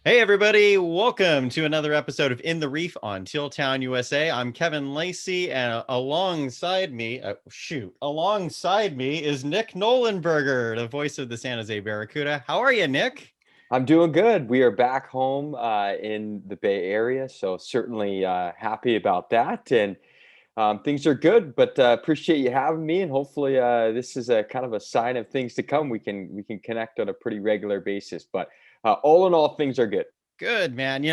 Hey everybody, welcome to another episode of In the Reef on Tealtown USA. I'm Kevin Lacey, and alongside me is Nick Nolenberger, the voice of the San Jose Barracuda. How are you, Nick? I'm doing good. We are back home in the Bay Area, so certainly happy about that. And things are good, but appreciate you having me. And hopefully, this is a kind of a sign of things to come. We can connect on a pretty regular basis. But all in all, things are good. Good, man.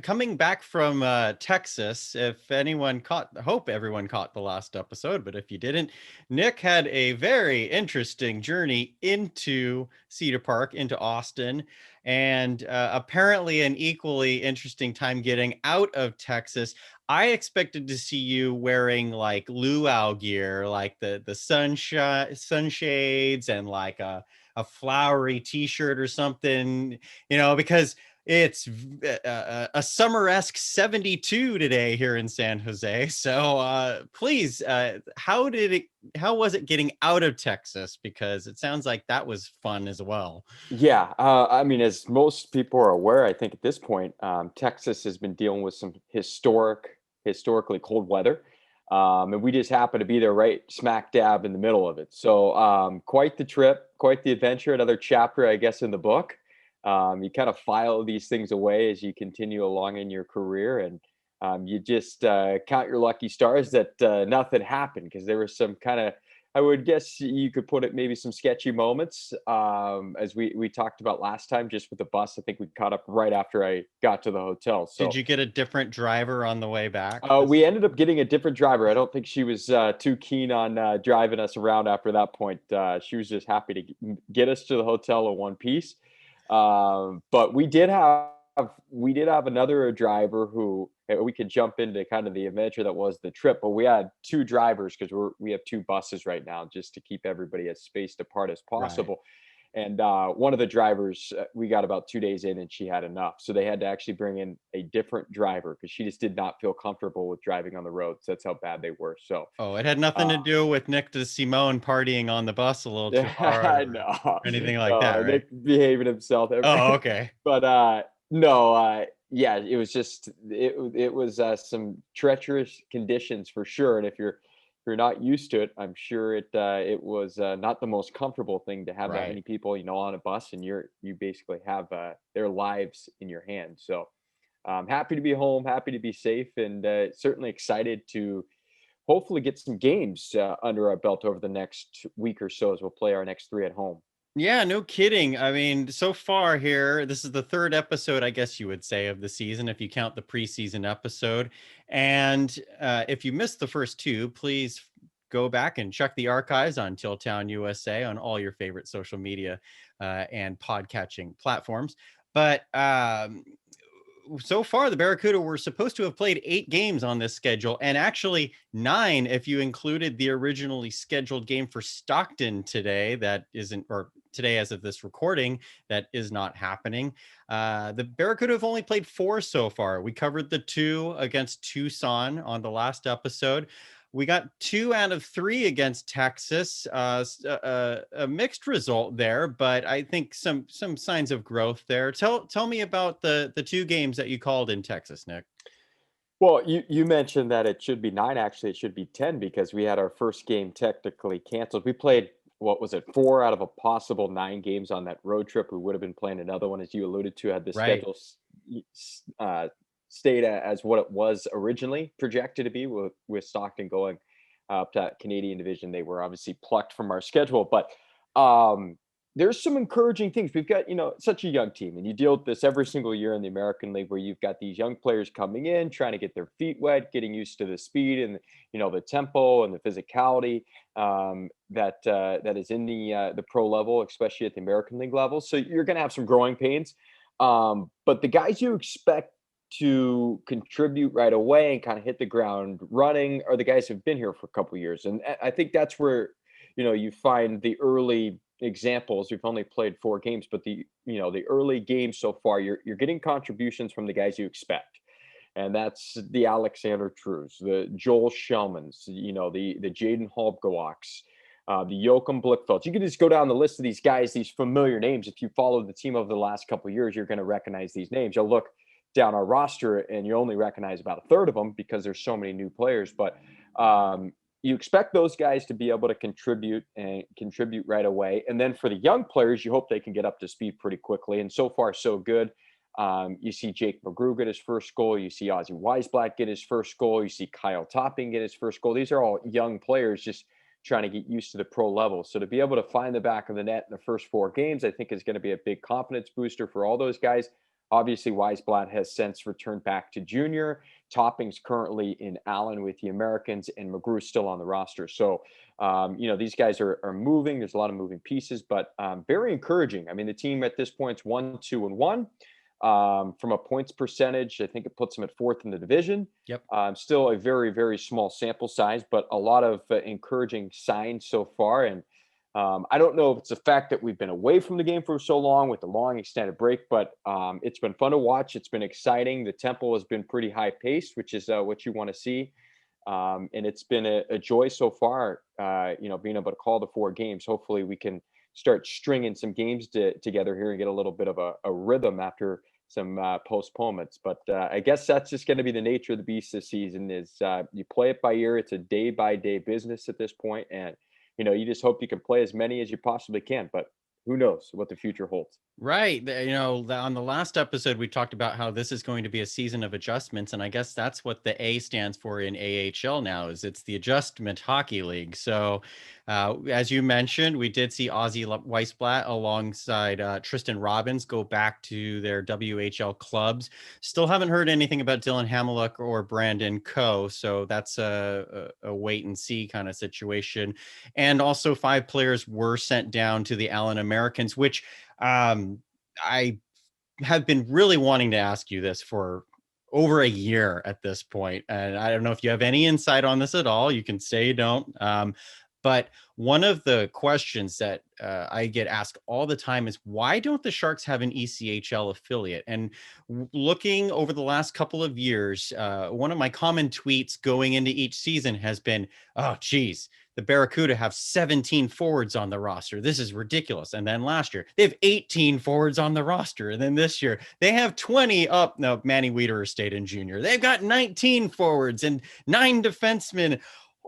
Coming back from Texas, if anyone caught, I hope everyone caught the last episode, but if you didn't, Nick had a very interesting journey into Cedar Park, into Austin, and apparently an equally interesting time getting out of Texas. I expected to see you wearing like luau gear, like the sunshades and like a flowery t-shirt or something, because it's a summer-esque 72 today here in San Jose. So please, how was it getting out of Texas? Because it sounds like that was fun as well. Yeah, I mean, as most people are aware, I think at this point, Texas has been dealing with some historically cold weather, and we just happen to be there right smack dab in the middle of it. So, quite the trip, quite the adventure. Another chapter, I guess, in the book. You kind of file these things away as you continue along in your career, and you just count your lucky stars that nothing happened because there was some kind of, I would guess you could put it, maybe some sketchy moments, as we talked about last time, just with the bus. I think we caught up right after I got to the hotel. Did So you get a different driver on the way back? we ended up getting a different driver. I don't think she was too keen on driving us around after that point. She was just happy to get us to the hotel in one piece. But we did have another driver who we could jump into kind of the adventure that was the trip. But we had two drivers because we have two buses right now just to keep everybody as spaced apart as Right. possible. And one of the drivers, we got about 2 days in and she had enough. So they had to actually bring in a different driver because she just did not feel comfortable with driving on the roads. That's how bad they were. So, Oh, it had nothing uh, to do with Nick DeSimone partying on the bus a little too hard yeah, or no, anything like that, no, right? Nick behaving himself. Oh, okay. But no, yeah, it was just it was some treacherous conditions for sure. And if you're not used to it, I'm sure it was not the most comfortable thing to have that Right. many people, on a bus, and you basically have their lives in your hands. So happy to be home, happy to be safe, and certainly excited to hopefully get some games under our belt over the next week or so as we'll play our next three at home. Yeah, no kidding. I mean, so far here, this is the third episode, I guess you would say, of the season, if you count the preseason episode. And if you missed the first two, please go back and check the archives on Tilltown USA on all your favorite social media and podcatching platforms. But so far, the Barracuda were supposed to have played 8 games on this schedule, and actually 9 if you included the originally scheduled game for Stockton today. That isn't, or today as of this recording, that is not happening. The Barracuda have only played 4 so far. We covered the 2 against Tucson on the last episode. We got 2 out of 3 against Texas. A mixed result there, but I think some signs of growth there. Tell me about the 2 games that you called in Texas, Nick. Well, you mentioned that it should be 9. Actually, it should be 10 because we had our first game technically canceled. We played, what was it, 4 out of a possible 9 games on that road trip. We would have been playing another one, as you alluded to, had the Right. schedule stayed as what it was originally projected to be, with Stockton going up to that Canadian division. They were obviously plucked from our schedule, but um, there's some encouraging things. We've got, such a young team, and you deal with this every single year in the American League, where you've got these young players coming in, trying to get their feet wet, getting used to the speed and the tempo and the physicality that is in the pro level, especially at the American League level. So you're going to have some growing pains, but the guys you expect to contribute right away and kind of hit the ground running are the guys who've been here for a couple years, and I think that's where you find the early examples. We've only played 4 games, but the early games so far, you're getting contributions from the guys you expect, and that's the Alexander Trues, the Joel Shellmans, the Jaden Halbgewachs, the Joachim Blickfelds. You can just go down the list of these guys, these familiar names. If you follow the team over the last couple of years, you're going to recognize these names. You'll look down our roster and you only recognize about a third of them because there's so many new players. But you expect those guys to be able to contribute right away. And then for the young players, you hope they can get up to speed pretty quickly. And so far, so good. You see Jake McGrew get his first goal. You see Ozzy Weisblatt get his first goal. You see Kyle Topping get his first goal. These are all young players just trying to get used to the pro level. So to be able to find the back of the net in the first 4 games, I think is going to be a big confidence booster for all those guys. Obviously, Weisblatt has since returned back to junior. Topping's currently in Allen with the Americans, and McGrew's still on the roster. So, these guys are moving. There's a lot of moving pieces, but very encouraging. I mean, the team at this point is 1-2-1. From a points percentage, I think it puts them at 4th in the division. Yep. Still a very, very small sample size, but a lot of encouraging signs so far. And I don't know if it's the fact that we've been away from the game for so long with the long extended break, but it's been fun to watch. It's been exciting. The tempo has been pretty high paced, which is what you want to see. And it's been a joy so far, being able to call the 4 games. Hopefully we can start stringing some games together here and get a little bit of a rhythm after some postponements. But I guess that's just going to be the nature of the beast this season is you play it by ear. It's a day by day business at this point. And, you just hope you can play as many as you possibly can, but who knows what the future holds. Right. On the last episode, we talked about how this is going to be a season of adjustments. And I guess that's what the A stands for in AHL now is it's the Adjustment Hockey League. So as you mentioned, we did see Ozzy Weisblatt alongside Tristan Robbins go back to their WHL clubs. Still haven't heard anything about Dylan Hamiluk or Brandon Coe. So that's a wait and see kind of situation. And also 5 players were sent down to the Allen Americans, which I have been really wanting to ask you this for over a year at this point. And I don't know if you have any insight on this at all. You can say you don't. But one of the questions that I get asked all the time is why don't the Sharks have an ECHL affiliate? And looking over the last couple of years, one of my common tweets going into each season has been, oh, geez, the Barracuda have 17 forwards on the roster. This is ridiculous. And then last year, they have 18 forwards on the roster. And then this year, they have 20 up. No, Manny Wiederer stayed in junior. They've got 19 forwards and 9 defensemen.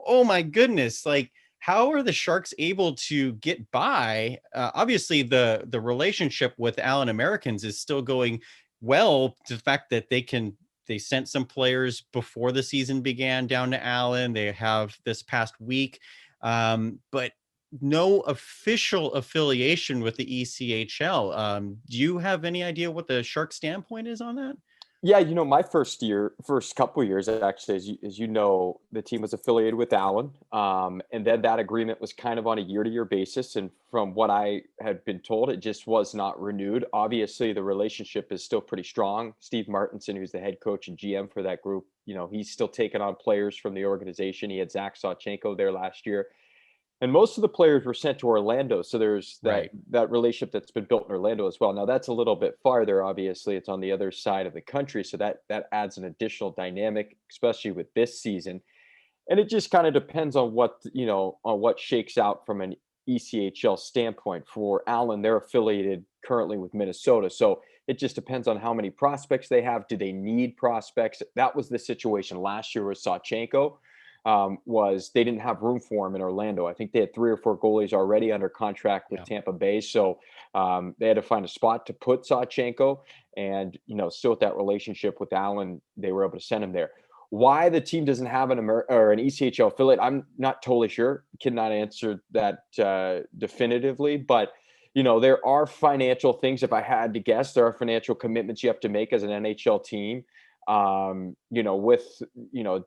Oh, my goodness. Like, how are the Sharks able to get by? Obviously, the relationship with Allen Americans is still going well. The fact that they sent some players before the season began down to Allen. They have this past week, but no official affiliation with the ECHL. Do you have any idea what the Shark standpoint is on that? Yeah, my first couple years, actually, as you know, the team was affiliated with Allen, and then that agreement was kind of on a year-to-year basis. And from what I had been told, it just was not renewed. Obviously, the relationship is still pretty strong. Steve Martinson, who's the head coach and GM for that group, he's still taking on players from the organization. He had Zach Sawchenko there last year. And most of the players were sent to Orlando. So there's that relationship that's been built in Orlando as well. Now that's a little bit farther, obviously. It's on the other side of the country. So that adds an additional dynamic, especially with this season. And it just kind of depends on what shakes out from an ECHL standpoint. For Allen, they're affiliated currently with Minnesota. So it just depends on how many prospects they have. Do they need prospects? That was the situation last year with Sawchenko. Was they didn't have room for him in Orlando. I think they had 3 or 4 goalies already under contract with Tampa Bay. So they had to find a spot to put Sawchenko. And, still with that relationship with Allen, they were able to send him there. Why the team doesn't have an ECHL affiliate, I'm not totally sure. Cannot answer that definitively. But, there are financial things. If I had to guess, there are financial commitments you have to make as an NHL team,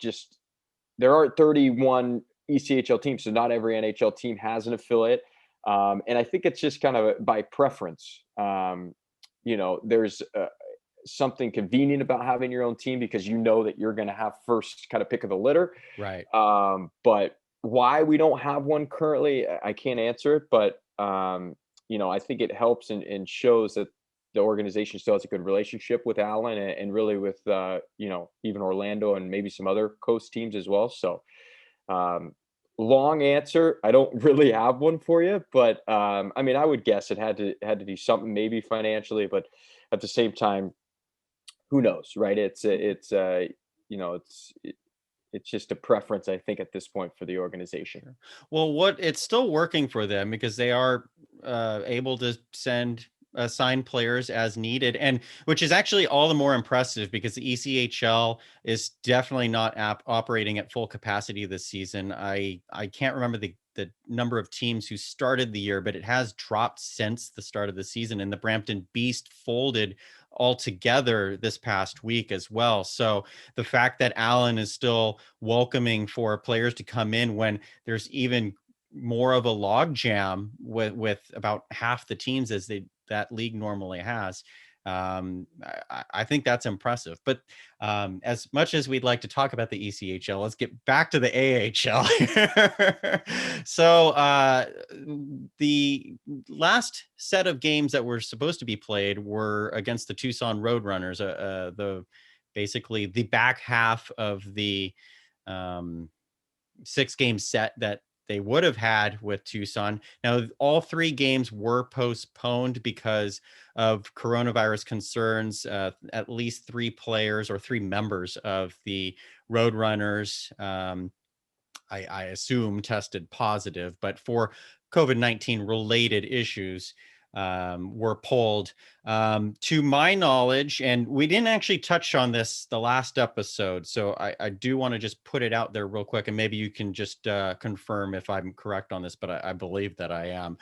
just – there are 31 ECHL teams, so not every NHL team has an affiliate. And I think it's just kind of by preference. There's something convenient about having your own team because that you're going to have first kind of pick of the litter. Right. But why we don't have one currently, I can't answer it. But, I think it helps and shows that the organization still has a good relationship with Allen and really with, even Orlando and maybe some other coast teams as well. So Long answer. I don't really have one for you, but I mean, I would guess it had to do something maybe financially, but at the same time, who knows, right? You know, it's just a preference, I think, at this point for the organization. Sure. Well, what it's still working for them because they are able to sign players as needed, and which is actually all the more impressive because the ECHL is definitely not operating at full capacity this season. I can't remember the number of teams who started the year, but it has dropped since the start of the season. And the Brampton Beast folded altogether this past week as well. So the fact that Allen is still welcoming for players to come in when there's even more of a log jam with about half the teams as that league normally has. I think that's impressive. But as much as we'd like to talk about the ECHL, let's get back to the AHL. So the last set of games that were supposed to be played were against the Tucson Roadrunners, the basically the back half of the um, 6-game set that they would have had with Tucson. Now, all 3 games were postponed because of coronavirus concerns. At least 3 players or 3 members of the Roadrunners, I assume, tested positive, but for COVID-19 related issues, were pulled. To my knowledge, and we didn't actually touch on this the last episode, so I do want to just put it out there real quick, and maybe you can just confirm if I'm correct on this, but I believe that I am.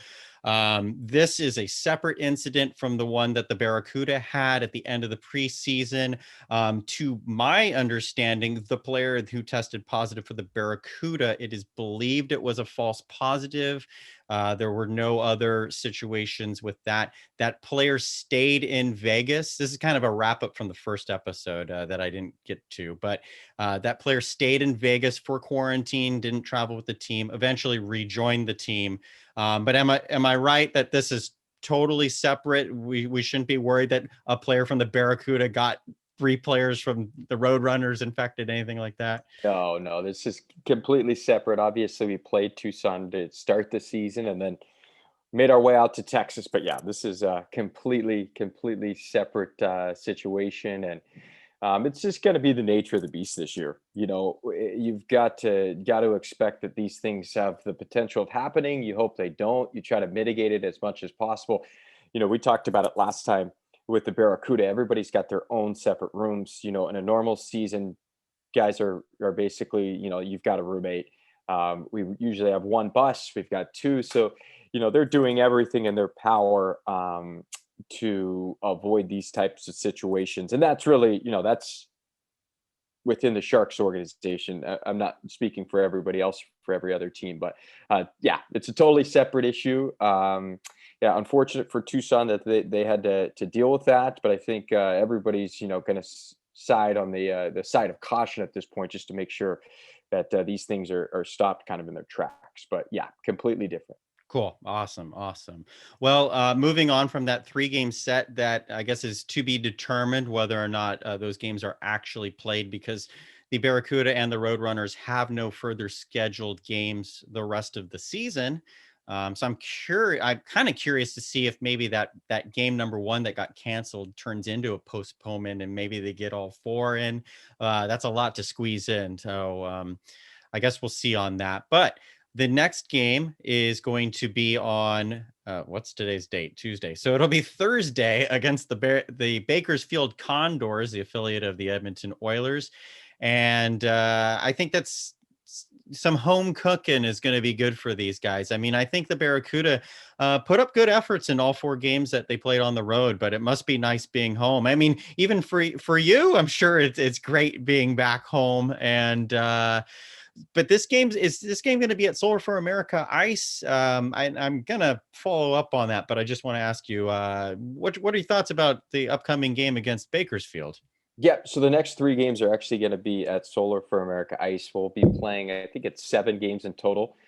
This is a separate incident from the one that the Barracuda had at the end of the preseason. To my understanding, the player who tested positive for the Barracuda, it is believed it was a false positive. There were no other situations with that. That player stayed in Vegas. This is kind of a wrap up from the first episode that I didn't get to, but that player stayed in Vegas for quarantine, didn't travel with the team, eventually rejoined the team. But am I right that this is totally separate? We shouldn't be worried that a player from the Barracuda got 3 players from the Roadrunners infected, anything like that? No, no, this is completely separate. Obviously, we played Tucson to start the season and then made our way out to Texas. But yeah, this is a completely separate situation. And it's just going to be the nature of the beast this year. You know, you've got to expect that these things have the potential of happening. You hope they don't. You try to mitigate it as much as possible. You know, we talked about it last time with the Barracuda. Everybody's got their own separate rooms. You know, in a normal season, guys are basically, you know, you've got a roommate. We usually have one bus. We've got 2, so you know they're doing everything in their power to avoid these types of situations, and that's really, you know, that's within the Sharks organization. I'm not speaking for everybody else, for every other team, but yeah, it's a totally separate issue. Yeah, unfortunate for Tucson that they had to deal with that, but I think everybody's, you know, going to side on the side of caution at this point, just to make sure that these things are stopped kind of in their tracks. But yeah, completely different. Cool. Awesome. Awesome. Well, moving on from that 3-game set that I guess is to be determined whether or not those games are actually played, because the Barracuda and the Roadrunners have no further scheduled games the rest of the season. So I'm curious. I'm kind of curious to see if maybe that game number 1 that got canceled turns into a postponement, and maybe they get all 4 in. That's a lot to squeeze in. So I guess we'll see on that. But the next game is going to be on what's today's date? Tuesday. So it'll be Thursday against the Bakersfield Condors, the affiliate of the Edmonton Oilers. And I think that's some home cooking is going to be good for these guys. I mean, I think the Barracuda put up good efforts in all 4 games that they played on the road, but it must be nice being home. I mean, even for you, I'm sure it's great being back home. And but is this game going to be at Solar for America Ice? I'm going to follow up on that, but I just want to ask you, what are your thoughts about the upcoming game against Bakersfield? Yeah, so the next 3 games are actually going to be at Solar for America Ice. We'll be playing, I think it's 7 games in total,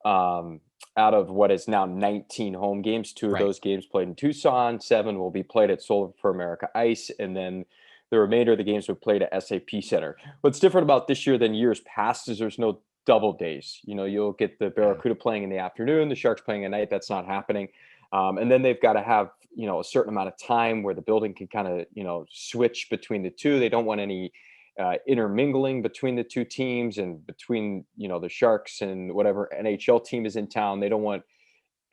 out of what is now 19 home games. 2 of Right. those games played in Tucson, 7 will be played at Solar for America Ice, and then the remainder of the games will be played at SAP Center. What's different about this year than years past is there's no double days. You'll get the Barracuda playing in the afternoon, the Sharks playing at night. That's not happening. And then they've got to have, a certain amount of time where the building can kind of, switch between the two. They don't want any intermingling between the two teams and between, the Sharks and whatever NHL team is in town. They don't want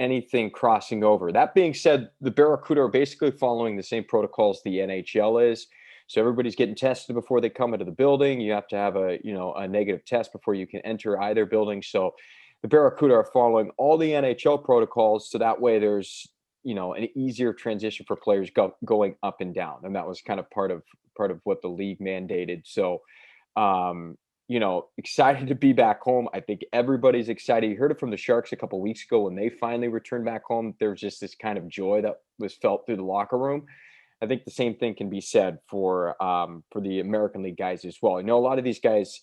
anything crossing over. That being said, the Barracuda are basically following the same protocols the NHL is. So everybody's getting tested before they come into the building. You have to have a negative test before you can enter either building. So the Barracuda are following all the NHL protocols. So that way there's, an easier transition for players going up and down. And that was kind of part of what the league mandated. So, excited to be back home. I think everybody's excited. You heard it from the Sharks a couple weeks ago when they finally returned back home. There was just this kind of joy that was felt through the locker room. I think the same thing can be said for the American League guys as well. A lot of these guys,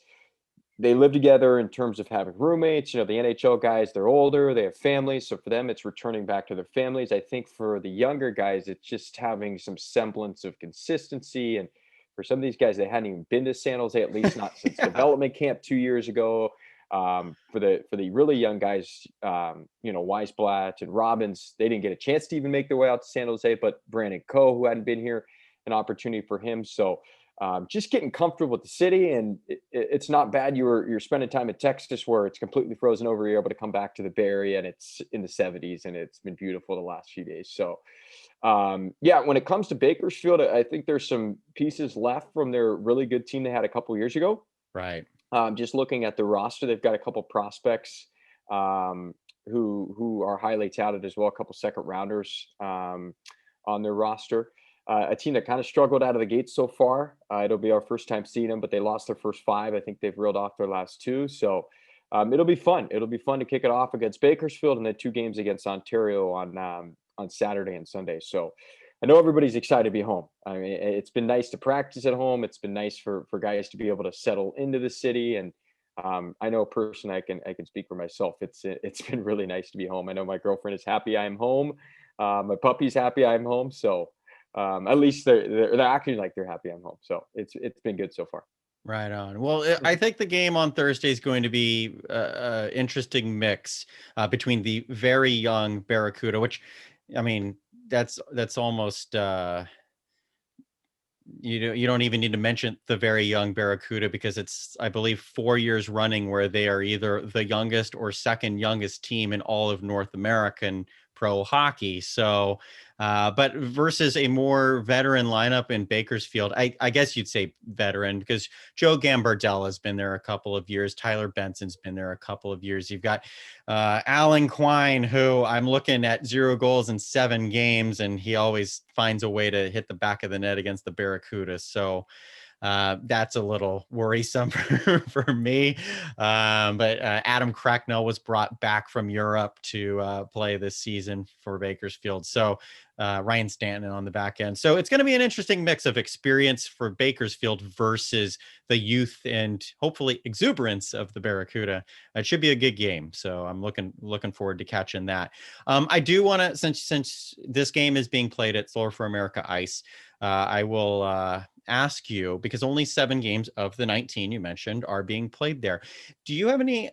they live together in terms of having roommates. The NHL guys, they're older, they have families. So for them, it's returning back to their families. I think for the younger guys, it's just having some semblance of consistency. And for some of these guys, they hadn't even been to San Jose, at least not since Yeah. development camp 2 years ago. For the really young guys, Weisblatt and Robbins, they didn't get a chance to even make their way out to San Jose. But Brandon Coe, who hadn't been here, an opportunity for him. So just getting comfortable with the city, and it's not bad. You're spending time in Texas where it's completely frozen over. You're able to come back to the Bay Area and it's in the 70s, and it's been beautiful the last few days. So when it comes to Bakersfield, I think there's some pieces left from their really good team they had a couple years ago. Right. Just looking at the roster, they've got a couple prospects who are highly touted as well. A couple second rounders on their roster. A team that kind of struggled out of the gate so far. It'll be our first time seeing them, but they lost their first 5. I think they've reeled off their last 2. So it'll be fun. It'll be fun to kick it off against Bakersfield and then 2 games against Ontario on Saturday and Sunday. So I know everybody's excited to be home. I mean, it's been nice to practice at home. It's been nice for guys to be able to settle into the city. And I know personally, I can speak for myself. It's been really nice to be home. I know my girlfriend is happy I'm home. My puppy's happy I'm home. So at least they're acting like they're happy I'm home. So it's been good so far. Right on. Well, I think the game on Thursday is going to be an interesting mix between the very young Barracuda, which, I mean, that's almost you don't even need to mention the very young Barracuda, because it's, I believe, 4 years running where they are either the youngest or second youngest team in all of North American pro hockey. So, but versus a more veteran lineup in Bakersfield, I guess you'd say veteran, because Joe Gambardella has been there a couple of years. Tyler Benson's been there a couple of years. You've got Alan Quine, who I'm looking at 0 goals in 7 games, and he always finds a way to hit the back of the net against the Barracuda. So that's a little worrisome for me. But Adam Cracknell was brought back from Europe to play this season for Bakersfield. So Ryan Stanton on the back end. So it's going to be an interesting mix of experience for Bakersfield versus the youth and hopefully exuberance of the Barracuda. It should be a good game. So I'm looking forward to catching that. I do want to, since this game is being played at Thor for America Ice, I will ask you, because only 7 games of the 19 you mentioned are being played there. Do you have any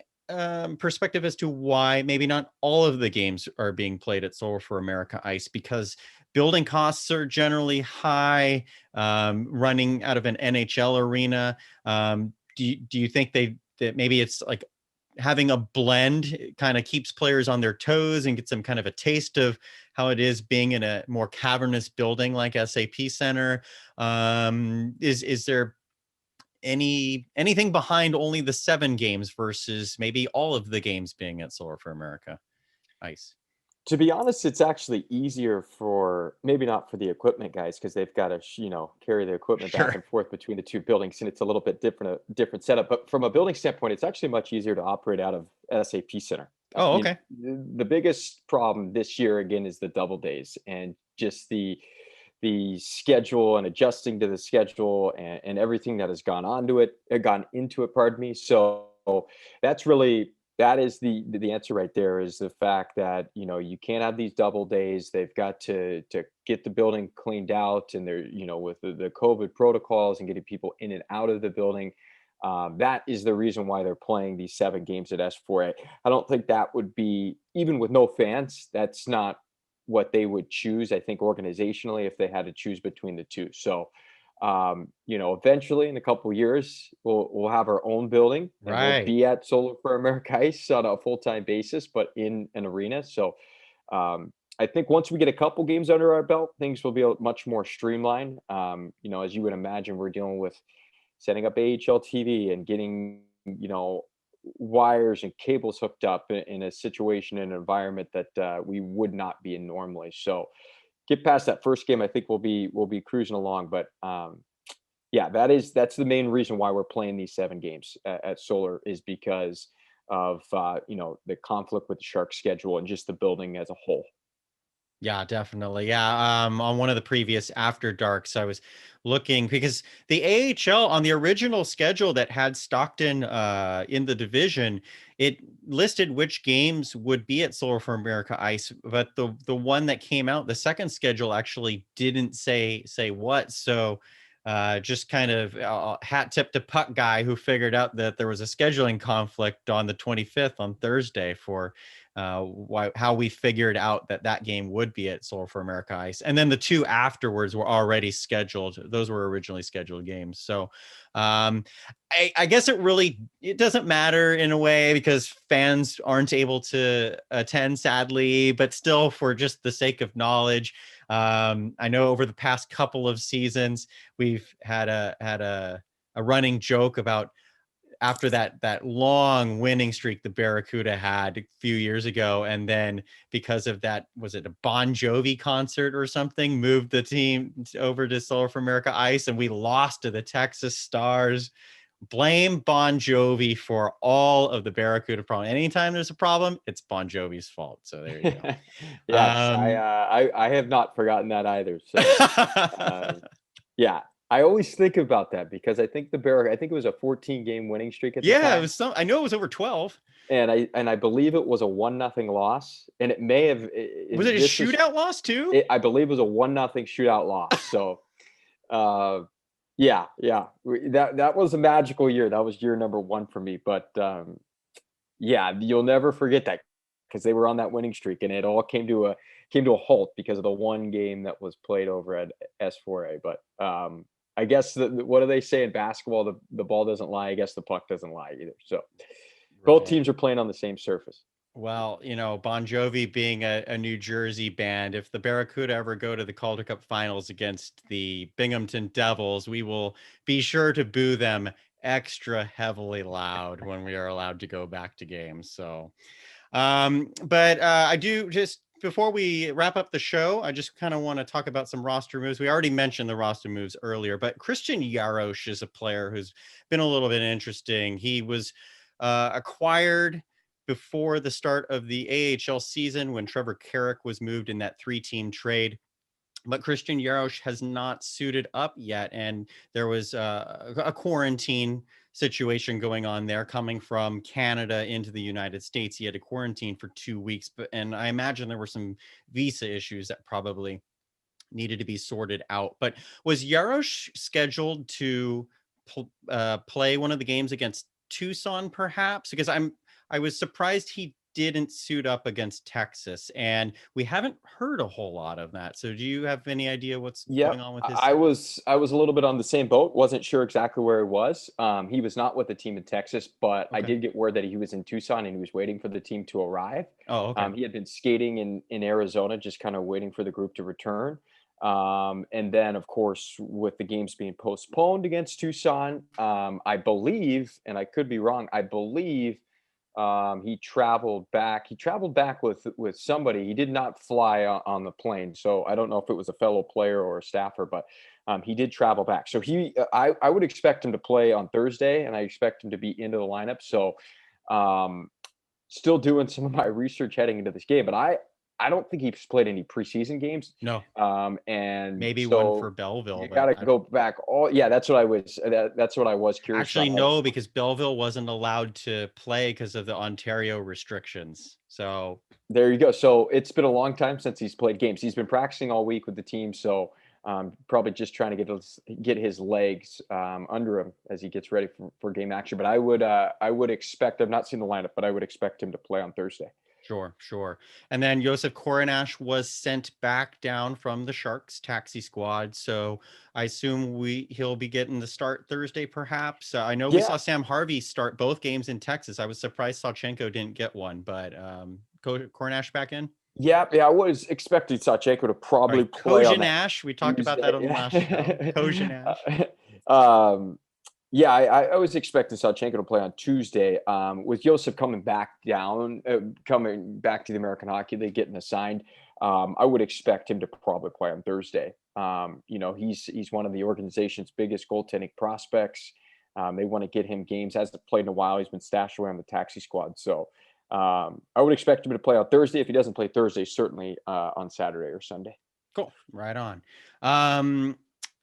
perspective as to why maybe not all of the games are being played at Soul for America Ice? Because building costs are generally high, running out of an NHL arena. Do you think that maybe it's like having a blend kind of keeps players on their toes and gets them kind of a taste of how it is being in a more cavernous building like SAP Center? Is there anything behind only the 7 games versus maybe all of the games being at Solar for America Ice? To be honest, it's actually easier for, maybe not for the equipment guys, because they've got to, carry the equipment back Sure. and forth between the 2 buildings, and it's a little bit different setup. But from a building standpoint, it's actually much easier to operate out of SAP Center. Oh, okay. The biggest problem this year again is the double days, and just the schedule and adjusting to the schedule, and everything that has gone into it. Pardon me. So that is the answer right there, is the fact that you can't have these double days. They've got to get the building cleaned out, and they're with the COVID protocols and getting people in and out of the building. That is the reason why they're playing these 7 games at S4A. I don't think that would be, even with no fans, that's not what they would choose, I think, organizationally, if they had to choose between the two. So, eventually in a couple years, we'll have our own building and we'll Right. be at Solar for America Ice on a full-time basis, but in an arena. So, I think once we get a couple games under our belt, things will be much more streamlined. As you would imagine, we're dealing with setting up AHL TV and getting, wires and cables hooked up in a situation, in an environment that we would not be in normally. So get past that first game, I think we'll be cruising along. But yeah, that's the main reason why we're playing these 7 games at Solar, is because of the conflict with the Sharks schedule and just the building as a whole. Yeah, definitely. Yeah. On one of the previous After Darks, I was looking because the AHL on the original schedule that had Stockton in the division, it listed which games would be at Solar for America Ice, but the one that came out, the second schedule, actually didn't say what. So just kind of hat tip to Puck Guy, who figured out that there was a scheduling conflict on the 25th, on Thursday, for how we figured out that game would be at Solar for America Ice. And then the 2 afterwards were already scheduled. Those were originally scheduled games. So I guess it doesn't matter in a way, because fans aren't able to attend, sadly, but still, for just the sake of knowledge, I know over the past couple of seasons, we've had a running joke about, after that long winning streak the Barracuda had a few years ago, and then because of that, was it a Bon Jovi concert or something, moved the team over to Solar for America Ice, and we lost to the Texas Stars. Blame Bon Jovi for all of the Barracuda problem. Anytime there's a problem, it's Bon Jovi's fault. So there you go. Yes, Um, I have not forgotten that either. So, yeah, I always think about that because I think it was a 14-game winning streak at the yeah, it time, was I know it was over 12. and I believe it was a 1-0 loss, and it may have Was it a this was shootout loss too? I believe it was a 1-0 shootout loss. So, uh, yeah, yeah, that was a magical year. That was year number 1 for me. But yeah, you'll never forget that, because they were on that winning streak, and it all came to a halt because of the one game that was played over at S4A. But I guess what do they say in basketball? The ball doesn't lie. I guess the puck doesn't lie either. So both Right. teams are playing on the same surface. Well, Bon Jovi being a New Jersey band, if the Barracuda ever go to the Calder Cup finals against the Binghamton Devils, we will be sure to boo them extra heavily loud when we are allowed to go back to games. So, but I do, just before we wrap up the show, I just kind of want to talk about some roster moves. We already mentioned the roster moves earlier, but Christian Jaroš is a player who's been a little bit interesting. He was acquired before the start of the AHL season, when Trevor Carrick was moved in that 3-team trade. But Christian Jaroš has not suited up yet, and there was a quarantine situation going on there, coming from Canada into the United States. He had to quarantine for 2 weeks, and I imagine there were some visa issues that probably needed to be sorted out. But was Jaroš scheduled to play one of the games against Tucson, perhaps? Because I was surprised he didn't suit up against Texas, and we haven't heard a whole lot of that. So do you have any idea what's going Yep. on with I his? was I was a little bit on the same boat. Wasn't sure exactly where he was. He was not with the team in Texas, but I Okay. did get word that he was in Tucson and he was waiting for the team to arrive. Oh, okay. He had been skating in Arizona, just kind of waiting for the group to return. And then, of course, with the games being postponed against Tucson, I believe, and I could be wrong, I believe he traveled back. He traveled back with somebody. He did not fly on the plane, so I don't know if it was a fellow player or a staffer, but he did travel back. So I would expect him to play on Thursday, and I expect him to be into the lineup. So um, still doing some of my research heading into this game, but I don't think he's played any preseason games. No, And maybe one for so Belleville, you got but to go back. All yeah, that's what I was curious about. actually no, because Belleville wasn't allowed to play because of the Ontario restrictions. So There you go. So it's been a long time since he's played games. He's been practicing all week with the team. So Probably just trying to get his legs under him as he gets ready for game action. But I would expect, I've not seen the lineup, but I would expect him to play on Thursday. Sure, sure. And then Josef Koronash was sent back down from the Sharks taxi squad. So I assume he'll be getting the start Thursday, perhaps. I know we Yeah, saw Sam Harvey start both games in Texas. I was surprised Sawchenko didn't get one, but Koronash back in. yeah. I was expecting Sachenko to probably Sorry, play on that Kojanash. We talked about that on the last show. Tuesday. Kojanash. Yeah, I was expecting Sachenko to play on Tuesday. With Josef coming back down, coming back to the American Hockey League, getting assigned, I would expect him to probably play on Thursday. He's one of the organization's biggest goaltending prospects. They want to get him games. Hasn't played in a while. He's been stashed away on the taxi squad. So I would expect him to play on Thursday. If he doesn't play Thursday, certainly on Saturday or Sunday. Cool. Right on.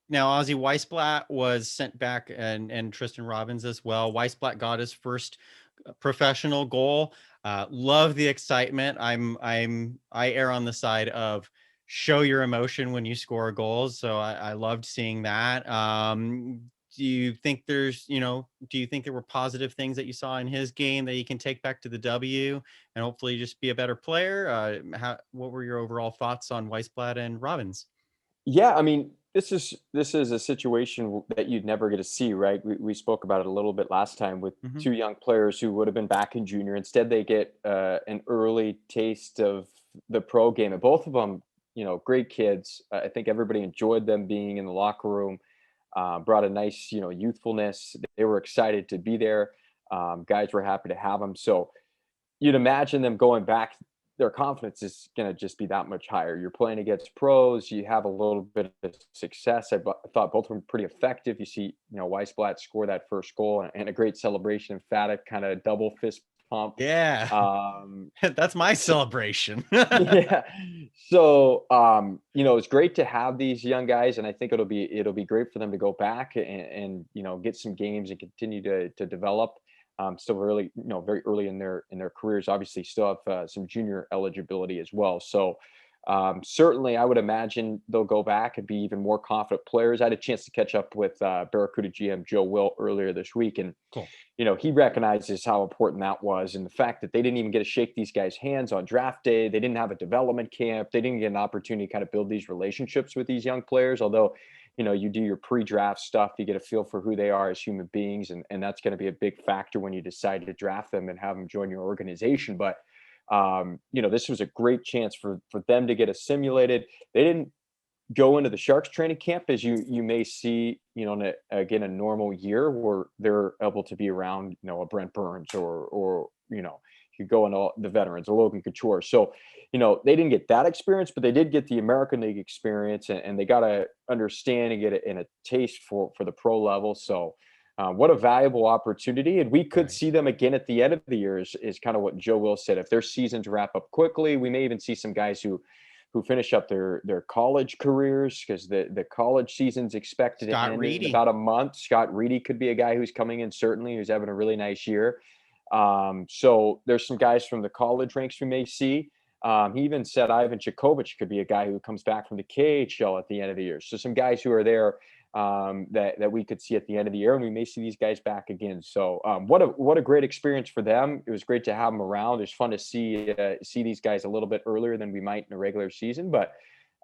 Now Ozzy Weissblatt was sent back, and Tristan Robbins as well. Weissblatt got his first professional goal. Love the excitement. I err on the side of show your emotion when you score goals. So I loved seeing that. Do you think do you think there were positive things that you saw in his game that you can take back to the W and hopefully just be a better player? What were your overall thoughts on Weissblatt and Robbins? Yeah, I mean, this is a situation that you'd never get to see, right? We spoke about it a little bit last time with Mm-hmm. two young players who would have been back in junior. Instead, they get an early taste of the pro game, and both of them, great kids. I think everybody enjoyed them being in the locker room. Brought a nice, youthfulness. They were excited to be there. Guys were happy to have them. So you'd imagine them going back, their confidence is going to just be that much higher. You're playing against pros. You have a little bit of success. I thought both of them pretty effective. You see, Weissblatt score that first goal and a great celebration, emphatic kind of double fist pump. Yeah, Um, that's my so, celebration. yeah. So, it's great to have these young guys, and I think it'll be great for them to go back and get some games and continue to develop. Still really, very early in their careers. Obviously, still have some junior eligibility as well. So certainly, I would imagine they'll go back and be even more confident players. I had a chance to catch up with Barracuda GM Joe Will earlier this week, and Cool. he recognizes how important that was, and the fact that they didn't even get to shake these guys' hands on draft day. They didn't have a development camp. They didn't get an opportunity to kind of build these relationships with these young players. Although, you do your pre-draft stuff, you get a feel for who they are as human beings, and that's going to be a big factor when you decide to draft them and have them join your organization. But this was a great chance for them to get assimilated. They didn't go into the Sharks training camp as you may see, in a normal year where they're able to be around, a Brent Burns or you go into all the veterans, a Logan Couture. So, they didn't get that experience, but they did get the American League experience, and they got to understand and get it in a taste for the pro level. So, what a valuable opportunity. And we could Right. see them again at the end of the year is kind of what Joe Will said. If their seasons wrap up quickly, we may even see some guys who finish up their college careers, because the college season's expected to Scott end in Reedy. about a month. Scott Reedy could be a guy who's coming in, certainly, who's having a really nice year. So there's some guys from the college ranks we may see. He even said Ivan Chikovic could be a guy who comes back from the KHL at the end of the year. So some guys who are there that we could see at the end of the year, and we may see these guys back again. So what a great experience for them. It was great to have them around. It's fun to see these guys a little bit earlier than we might in a regular season. But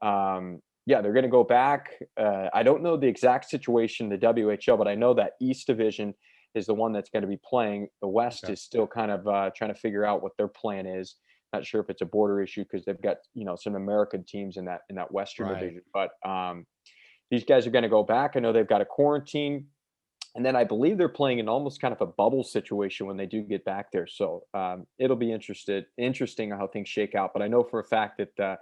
yeah, they're going to go back. I don't know the exact situation in the WHL, but I know that East Division is the one that's going to be playing. The West Okay. is still kind of trying to figure out what their plan is. Not sure if it's a border issue because they've got some American teams in that Western Right. division. But these guys are going to go back. I know they've got a quarantine, and then I believe they're playing in almost kind of a bubble situation when they do get back there. So it'll be interesting how things shake out. But I know for a fact that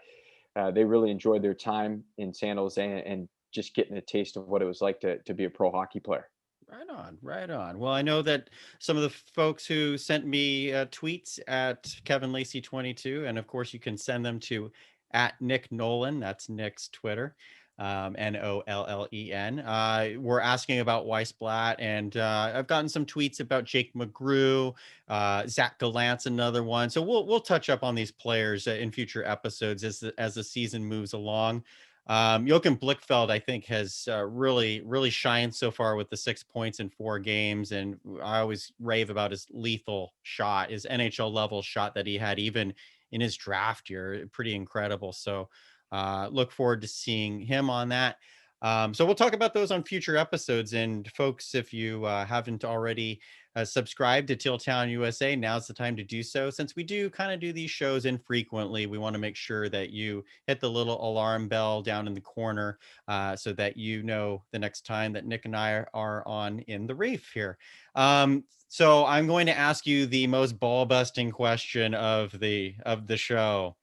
they really enjoyed their time in San Jose and just getting a taste of what it was like to be a pro hockey player. Right on, right on. Well, I know that some of the folks who sent me tweets at Kevin Lacey 22, and of course you can send them to at Nick Nolan. That's Nick's Twitter, Nollen. We're asking about Weissblatt, and I've gotten some tweets about Jake McGrew, Zach Gallant's another one. So we'll touch up on these players in future episodes as the season moves along. Joachim Blichfeld, I think, has really shined so far with the 6 points in 4 games. And I always rave about his lethal shot, his NHL level shot that he had even in his draft year. Pretty incredible. So look forward to seeing him on that. So we'll talk about those on future episodes. And folks, if you haven't already subscribe to Tealtown USA, now's the time to do so. Since we do kind of do these shows infrequently, we want to make sure that you hit the little alarm bell down in the corner so that you know the next time that Nick and I are on In the Reef here. So I'm going to ask you the most ball-busting question of the show.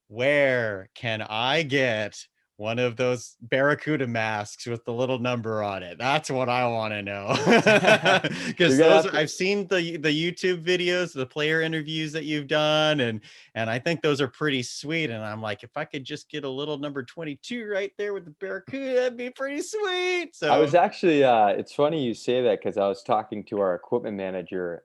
Where can I get one of those Barracuda masks with the little number on it? That's what I want to know. Because those I've seen the YouTube videos, the player interviews that you've done, and I think those are pretty sweet. And I'm like, if I could just get a little number 22 right there with the Barracuda, that'd be pretty sweet. So I was actually it's funny you say that, because I was talking to our equipment manager,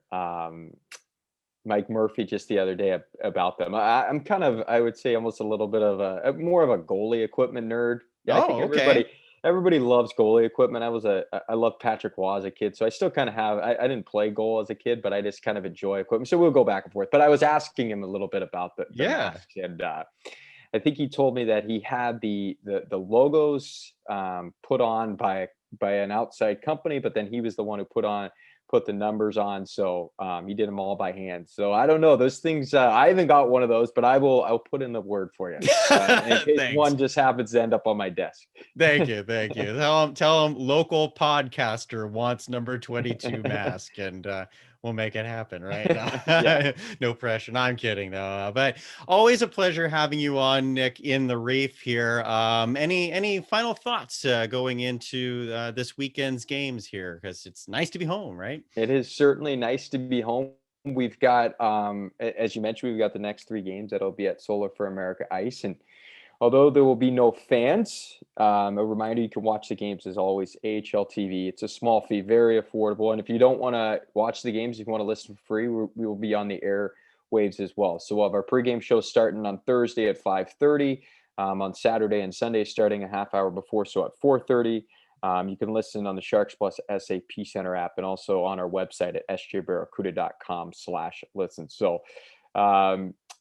Mike Murphy, just the other day about them. I'm kind of, I would say, almost a little bit of more of a goalie equipment nerd. Yeah, I think okay. everybody loves goalie equipment. I love Patrick Waugh as a kid, so I still kind of have. I didn't play goal as a kid, but I just kind of enjoy equipment. So we'll go back and forth. But I was asking him a little bit about the Yeah. masks, and I think he told me that he had the logos put on by an outside company, but then he was the one who put the numbers on. So he did them all by hand. So I don't know those things. I haven't got one of those, but I'll put in the word for you in case Thanks. one just happens to end up on my desk. Thank you. Tell him local podcaster wants number 22 mask, and we'll make it happen, right? Yeah. No pressure. No, I'm kidding though. But always a pleasure having you on, Nick, in the Reef here. Any final thoughts going into this weekend's games here? Because it's nice to be home, right? It is certainly nice to be home. We've got, as you mentioned, we've got the next 3 games that'll be at Solar for America Ice, and although there will be no fans, a reminder, you can watch the games as always, AHL TV. It's a small fee, very affordable. And if you don't want to watch the games, if you want to listen for free, we will be on the air waves as well. So we'll have our pregame show starting on Thursday at 5:30, on Saturday and Sunday starting a half hour before, so at 4:30. You can listen on the Sharks Plus SAP Center app, and also on our website at sjbarracuda.com/listen. So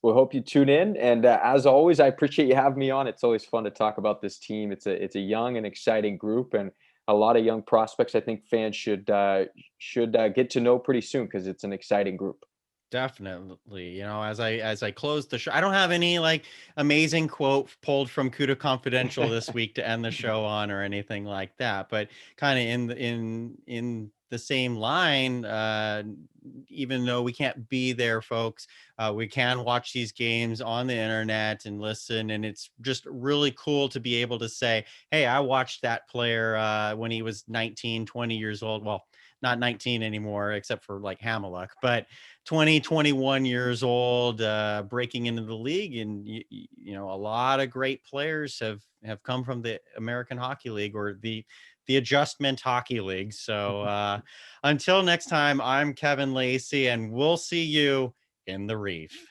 we hope you tune in. And as always, I appreciate you having me on. It's always fun to talk about this team. It's a young and exciting group, and a lot of young prospects I think fans should get to know pretty soon, because it's an exciting group. Definitely. As I close the show, I don't have any like amazing quote pulled from Cuda Confidential this week to end the show on or anything like that. But kind of in the same line, even though we can't be there, folks, we can watch these games on the internet and listen, and it's just really cool to be able to say, hey, I watched that player when he was 19, 20 years old. Well, not 19 anymore, except for like Hamiluk, but 20, 21 years old, breaking into the league. And, a lot of great players have come from the American Hockey League, or the Adjustment Hockey League. So until next time, I'm Kevin Lacey, and we'll see you in the Reef.